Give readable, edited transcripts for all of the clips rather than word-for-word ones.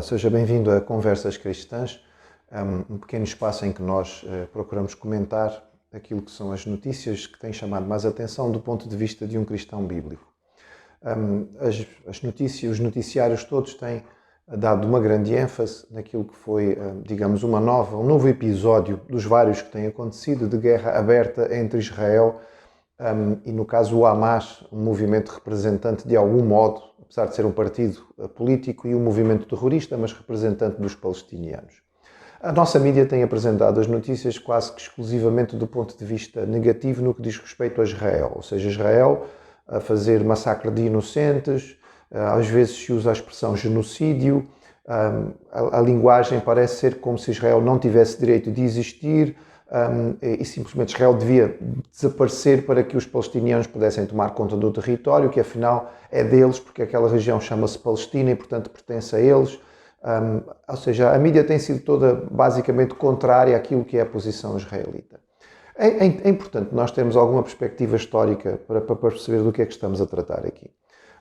seja bem-vindo a Conversas Cristãs, um pequeno espaço em que nós procuramos comentar aquilo que são as notícias que têm chamado mais atenção do ponto de vista de um cristão bíblico. As notícias, os noticiários todos têm dado uma grande ênfase naquilo que foi, digamos, um novo episódio dos vários que têm acontecido de guerra aberta entre Israel e, no caso, o Hamas, um movimento representante de algum modo, apesar de ser um partido político e um movimento terrorista, mas representante dos palestinianos. A nossa mídia tem apresentado as notícias quase que exclusivamente do ponto de vista negativo no que diz respeito a Israel, ou seja, Israel a fazer massacre de inocentes, às vezes se usa a expressão genocídio, a linguagem parece ser como se Israel não tivesse direito de existir e simplesmente Israel devia desaparecer para que os palestinianos pudessem tomar conta do território, que afinal é deles, porque aquela região chama-se Palestina e portanto pertence a eles. Ou seja, a mídia tem sido toda basicamente contrária àquilo que é a posição israelita. É importante nós termos alguma perspectiva histórica para perceber do que é que estamos a tratar aqui.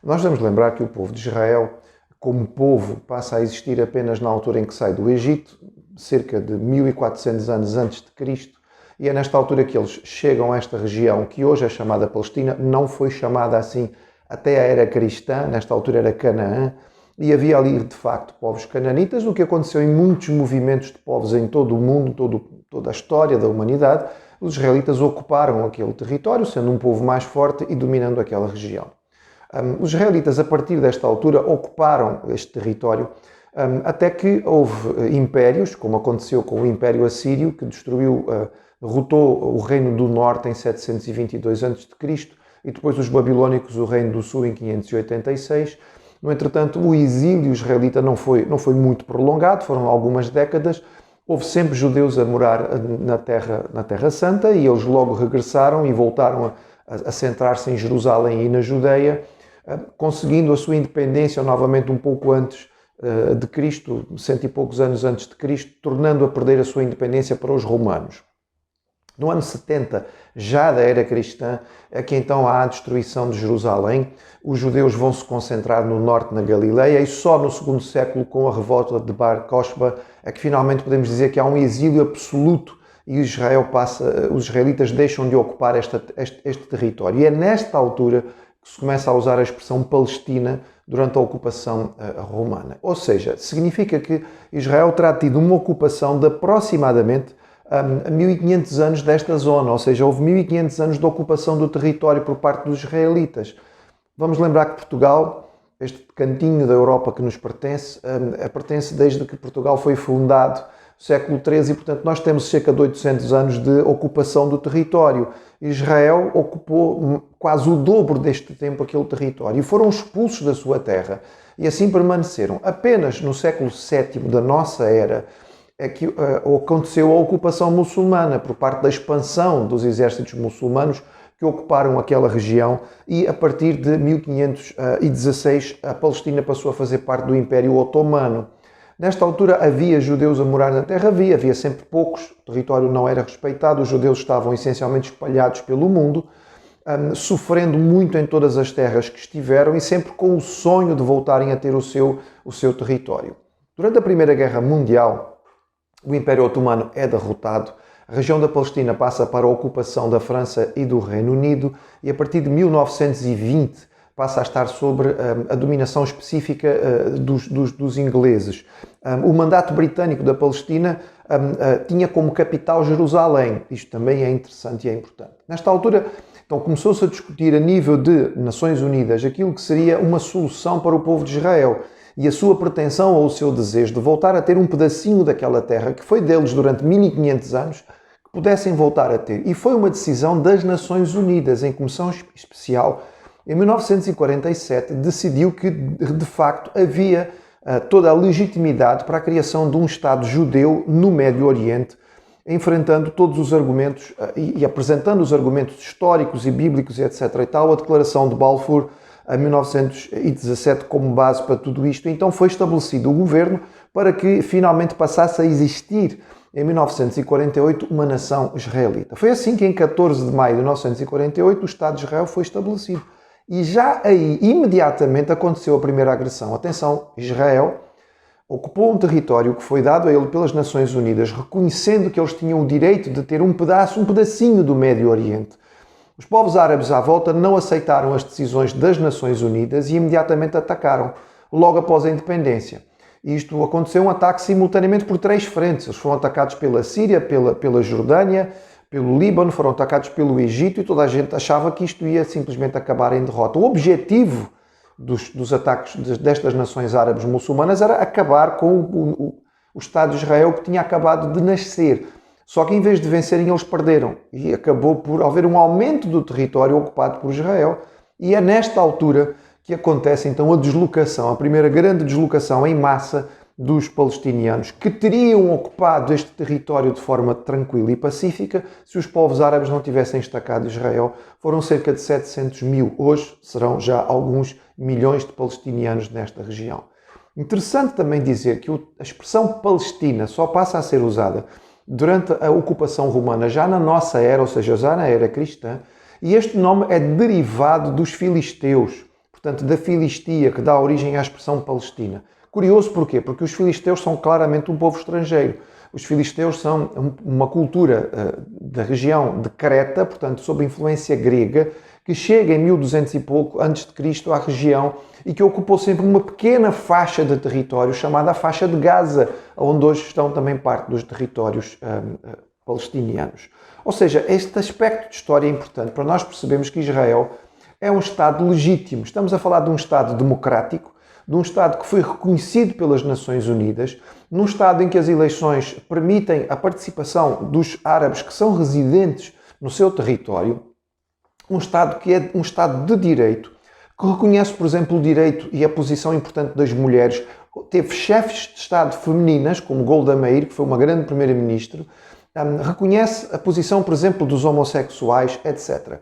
Nós devemos lembrar que o povo de Israel, como povo, passa a existir apenas na altura em que sai do Egito, cerca de 1400 anos antes de Cristo, e é nesta altura que eles chegam a esta região que hoje é chamada Palestina, não foi chamada assim até a era cristã, nesta altura era Canaã, e havia ali de facto povos cananitas, o que aconteceu em muitos movimentos de povos em todo o mundo, toda a história da humanidade. Os israelitas ocuparam aquele território, sendo um povo mais forte e dominando aquela região. Os israelitas, a partir desta altura, ocuparam este território até que houve impérios, como aconteceu com o Império Assírio, que derrotou o Reino do Norte em 722 a.C. e depois os babilônicos, o Reino do Sul, em 586. No entretanto, o exílio israelita não foi muito prolongado, foram algumas décadas. Houve sempre judeus a morar na Terra Santa e eles logo regressaram e voltaram a centrar-se em Jerusalém e na Judeia, conseguindo a sua independência novamente um pouco antes de Cristo, 100 e poucos anos antes de Cristo, tornando a perder a sua independência para os romanos. No ano 70, já da era cristã, é que então há a destruição de Jerusalém. Os judeus vão se concentrar no norte, na Galileia, e só no segundo século, com a revolta de Bar Kokhba, é que finalmente podemos dizer que há um exílio absoluto e os israelitas deixam de ocupar este território. E é nesta altura que se começa a usar a expressão Palestina durante a ocupação romana. Ou seja, significa que Israel terá tido uma ocupação de aproximadamente 1500 anos desta zona, ou seja, houve 1500 anos de ocupação do território por parte dos israelitas. Vamos lembrar que Portugal, este cantinho da Europa que nos pertence desde que Portugal foi fundado, no século XIII, e portanto nós temos cerca de 800 anos de ocupação do território. Israel ocupou quase o dobro deste tempo aquele território e foram expulsos da sua terra e assim permaneceram. Apenas no século VII da nossa era é que aconteceu a ocupação muçulmana por parte da expansão dos exércitos muçulmanos que ocuparam aquela região e a partir de 1516 a Palestina passou a fazer parte do Império Otomano. Nesta altura havia judeus a morar na terra, havia sempre poucos, o território não era respeitado, os judeus estavam essencialmente espalhados pelo mundo, sofrendo muito em todas as terras que estiveram e sempre com o sonho de voltarem a ter o seu território. Durante a Primeira Guerra Mundial, o Império Otomano é derrotado, a região da Palestina passa para a ocupação da França e do Reino Unido e a partir de 1920 passa a estar sobre a dominação específica dos ingleses. O mandato britânico da Palestina tinha como capital Jerusalém. Isto também é interessante e é importante. Nesta altura, então, começou-se a discutir a nível de Nações Unidas aquilo que seria uma solução para o povo de Israel e a sua pretensão ou o seu desejo de voltar a ter um pedacinho daquela terra que foi deles durante 1500 anos, que pudessem voltar a ter. E foi uma decisão das Nações Unidas, em comissão especial, em 1947, decidiu que, de facto, havia toda a legitimidade para a criação de um Estado judeu no Médio Oriente, enfrentando todos os argumentos e apresentando os argumentos históricos e bíblicos, etc. e tal, a Declaração de Balfour, em 1917, como base para tudo isto. Então foi estabelecido o governo para que finalmente passasse a existir, em 1948, uma nação israelita. Foi assim que, em 14 de maio de 1948, o Estado de Israel foi estabelecido. E já aí, imediatamente, aconteceu a primeira agressão. Atenção, Israel ocupou um território que foi dado a ele pelas Nações Unidas, reconhecendo que eles tinham o direito de ter um pedacinho do Médio Oriente. Os povos árabes à volta não aceitaram as decisões das Nações Unidas e imediatamente atacaram, logo após a independência. Isto aconteceu um ataque simultaneamente por 3 frentes. Eles foram atacados pela Síria, pela Jordânia, pelo Líbano, foram atacados pelo Egito e toda a gente achava que isto ia simplesmente acabar em derrota. O objetivo dos ataques destas nações árabes muçulmanas era acabar com o Estado de Israel que tinha acabado de nascer. Só que em vez de vencerem, eles perderam. E acabou por haver um aumento do território ocupado por Israel. E é nesta altura que acontece então a deslocação, a primeira grande deslocação em massa dos palestinianos, que teriam ocupado este território de forma tranquila e pacífica se os povos árabes não tivessem estacado Israel. Foram cerca de 700 mil. Hoje serão já alguns milhões de palestinianos nesta região. Interessante também dizer que a expressão Palestina só passa a ser usada durante a ocupação romana, já na nossa era, ou seja, já na era cristã, e este nome é derivado dos filisteus, portanto, da Filistia, que dá origem à expressão Palestina. Curioso porquê? Porque os filisteus são claramente um povo estrangeiro. Os filisteus são uma cultura da região de Creta, portanto, sob influência grega, que chega em 1200 e pouco antes de Cristo à região e que ocupou sempre uma pequena faixa de território chamada a faixa de Gaza, onde hoje estão também parte dos territórios palestinianos. Ou seja, este aspecto de história é importante para nós percebermos que Israel é um Estado legítimo. Estamos a falar de um Estado democrático, de um Estado que foi reconhecido pelas Nações Unidas, num Estado em que as eleições permitem a participação dos árabes que são residentes no seu território, um Estado que é um Estado de direito, que reconhece, por exemplo, o direito e a posição importante das mulheres, teve chefes de Estado femininas, como Golda Meir, que foi uma grande primeira-ministra, reconhece a posição, por exemplo, dos homossexuais, etc.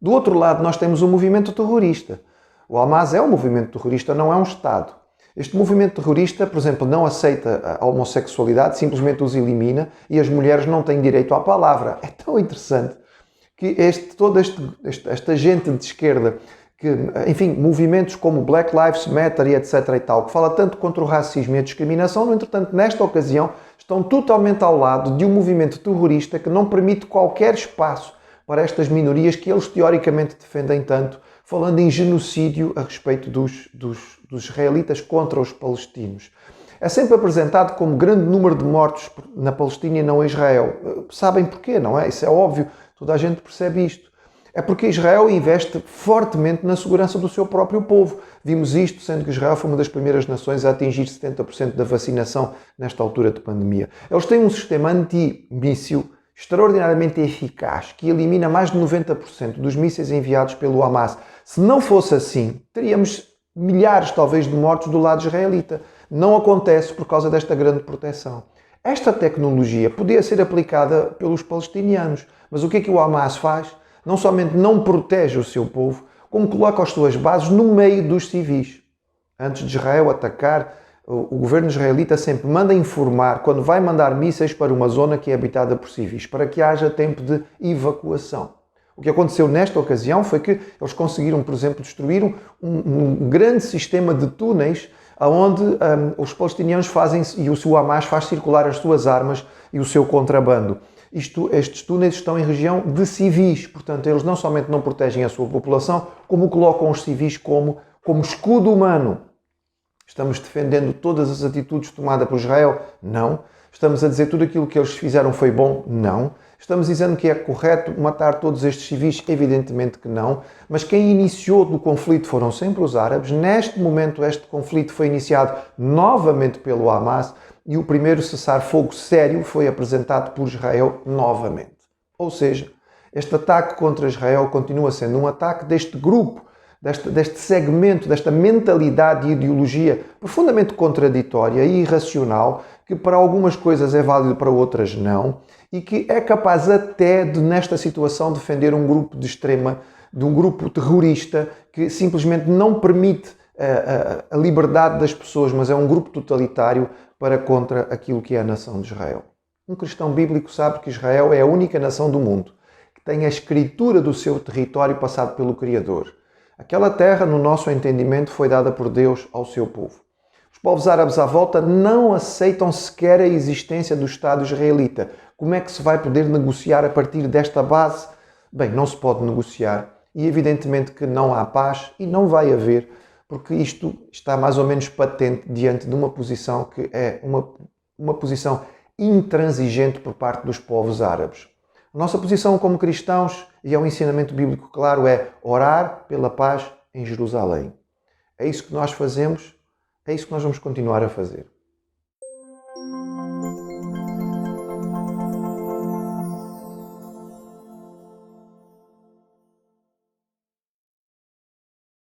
Do outro lado, nós temos um movimento terrorista. O Hamas é um movimento terrorista, não é um Estado. Este movimento terrorista, por exemplo, não aceita a homossexualidade, simplesmente os elimina e as mulheres não têm direito à palavra. É tão interessante que toda esta gente de esquerda, que, enfim, movimentos como Black Lives Matter e etc. e tal, que fala tanto contra o racismo e a discriminação, no entretanto, nesta ocasião, estão totalmente ao lado de um movimento terrorista que não permite qualquer espaço para estas minorias que eles teoricamente defendem tanto, falando em genocídio a respeito dos israelitas contra os palestinos. É sempre apresentado como grande número de mortos na Palestina e não em Israel. Sabem porquê, não é? Isso é óbvio, toda a gente percebe isto. É porque Israel investe fortemente na segurança do seu próprio povo. Vimos isto, sendo que Israel foi uma das primeiras nações a atingir 70% da vacinação nesta altura de pandemia. Eles têm um sistema anti-míssil extraordinariamente eficaz, que elimina mais de 90% dos mísseis enviados pelo Hamas. Se não fosse assim, teríamos milhares, talvez, de mortos do lado israelita. Não acontece por causa desta grande proteção. Esta tecnologia podia ser aplicada pelos palestinianos, mas o que é que o Hamas faz? Não somente não protege o seu povo, como coloca as suas bases no meio dos civis. Antes de Israel atacar, o governo israelita sempre manda informar quando vai mandar mísseis para uma zona que é habitada por civis, para que haja tempo de evacuação. O que aconteceu nesta ocasião foi que eles conseguiram, por exemplo, destruir um grande sistema de túneis onde os palestinianos fazem e o Hamas faz circular as suas armas e o seu contrabando. Estes túneis estão em região de civis, portanto, eles não somente não protegem a sua população, como colocam os civis como escudo humano. Estamos defendendo todas as atitudes tomadas por Israel? Não. Estamos a dizer tudo aquilo que eles fizeram foi bom? Não. Estamos dizendo que é correto matar todos estes civis? Evidentemente que não. Mas quem iniciou o conflito foram sempre os árabes. Neste momento, este conflito foi iniciado novamente pelo Hamas e o primeiro cessar-fogo sério foi apresentado por Israel novamente. Ou seja, este ataque contra Israel continua sendo um ataque deste grupo, deste segmento, desta mentalidade e ideologia profundamente contraditória e irracional, que para algumas coisas é válido, para outras não, e que é capaz até de, nesta situação, defender um grupo de um grupo terrorista que simplesmente não permite a liberdade das pessoas, mas é um grupo totalitário para contra aquilo que é a nação de Israel. Um cristão bíblico sabe que Israel é a única nação do mundo que tem a escritura do seu território passado pelo Criador. Aquela terra, no nosso entendimento, foi dada por Deus ao seu povo. Os povos árabes à volta não aceitam sequer a existência do Estado israelita. Como é que se vai poder negociar a partir desta base? Bem, não se pode negociar e evidentemente que não há paz e não vai haver, porque isto está mais ou menos patente diante de uma posição que é uma posição intransigente por parte dos povos árabes. A nossa posição como cristãos, e é um ensinamento bíblico claro, é orar pela paz em Jerusalém. É isso que nós fazemos, é isso que nós vamos continuar a fazer.